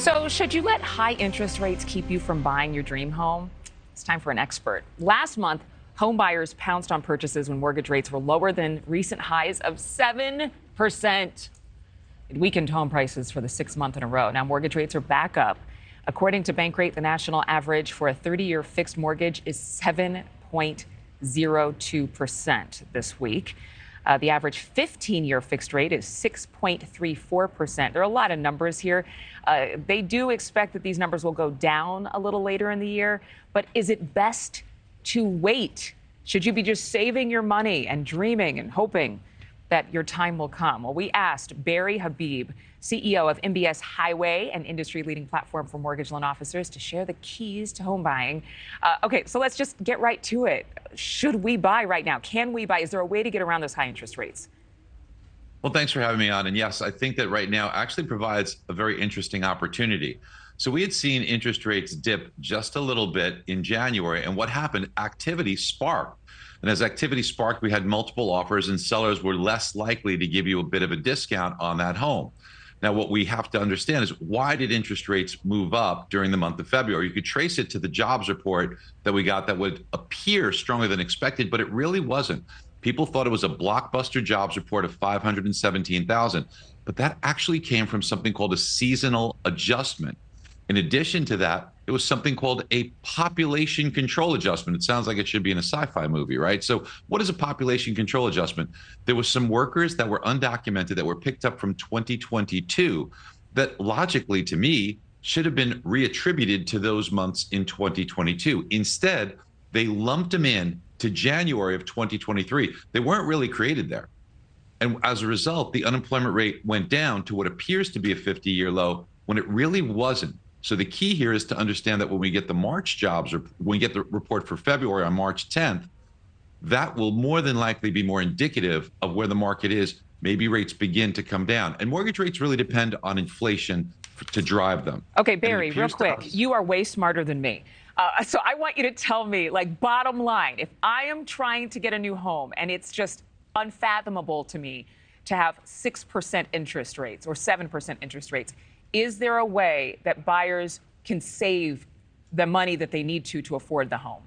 So, should you let high interest rates keep you from buying your dream home? It's time for an expert. Last month, home buyers pounced on purchases when mortgage rates were lower than recent highs of 7%. It weakened home prices for the 6th month in a row. Now, mortgage rates are back up. According to Bankert, the national average for a 30-year fixed mortgage is 7.02% this week. The average 15-year fixed rate is 6.34%. There are a lot of numbers here. They do expect that these numbers will go down a little later in the year. But is it best to wait? Should you be just saving your money and dreaming and hoping that your time will come? Well, we asked Barry Habib, CEO of MBS Highway, an industry-leading platform for mortgage loan officers, to share the keys to home buying. Okay, so let's just get right to it. Should we buy right now? Can we buy? Is there a way to get around those high interest rates? Well, thanks for having me on. And yes, I think that right now actually provides a very interesting opportunity. So we had seen interest rates dip just a little bit in January. And what happened? Activity sparked. And as activity sparked, we had multiple offers and sellers were less likely to give you a bit of a discount on that home. Now, what we have to understand is, why did interest rates move up during the month of February? You could trace it to the jobs report that we got that would appear stronger than expected, but it really wasn't. People thought it was a blockbuster jobs report of 517,000, but that actually came from something called a seasonal adjustment. In addition to that, it was something called a population control adjustment. It sounds like it should be in a sci-fi movie, right? So what is a population control adjustment? There were some workers that were undocumented that were picked up from 2022 that logically, to me, should have been reattributed to those months in 2022. Instead, they lumped them in to January of 2023. They weren't really created there. And as a result, the unemployment rate went down to what appears to be a 50-year low when it really wasn't. So the key here is to understand that when we get the March jobs, or when we get the report for February on March 10th, that will more than likely be more indicative of where the market is. Maybe rates begin to come down. And mortgage rates really depend on inflation to drive them. Okay, Barry, real quick, you are way smarter than me. So I want you to tell me, like, bottom line, if I am trying to get a new home and it's just unfathomable to me to have 6% interest rates or 7% interest rates, is there a way that buyers can save the money that they need to afford the home?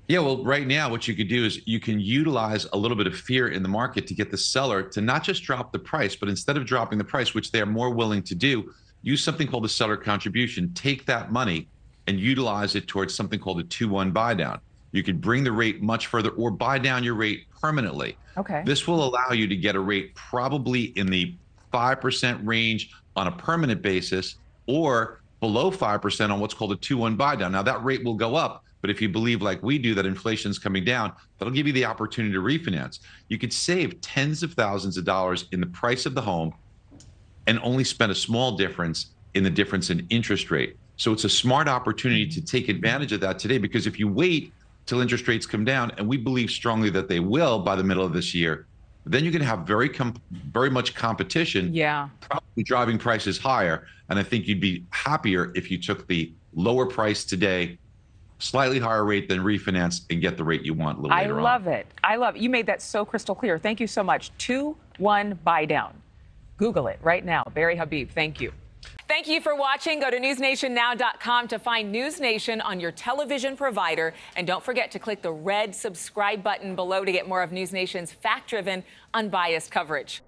Yeah, well, right now, what you could do is you can utilize a little bit of fear in the market to get the seller to not just drop the price, but instead of dropping the price, which they are more willing to do, use something called the seller contribution. Take that money and utilize it towards something called a 2-1 buy down. You could bring the rate much further or buy down your rate permanently. Okay. This will allow you to get a rate probably in the 5% range on a permanent basis, or below 5% on what's called a 2-1 buy down. Now, that rate will go up, but if you believe, like we do, that inflation's coming down, that'll give you the opportunity to refinance. You could save tens of thousands of dollars in the price of the home and only spend a small difference in the difference in interest rate. So it's a smart opportunity to take advantage of that today, because if you wait till interest rates come down, and we believe strongly that they will by the middle of this year, then you're going to have very much competition, probably driving prices higher. And I think you'd be happier if you took the lower price today, slightly higher rate, than refinance and get the rate you want a little later on. I love it. I love it. You made that so crystal clear. Thank you so much. 2-1 buy down. Google it right now. Barry Habib, thank you. Thank you for watching. Go to newsnationnow.com to find NewsNation on your television provider. And don't forget to click the red subscribe button below to get more of NewsNation's fact-driven, unbiased coverage.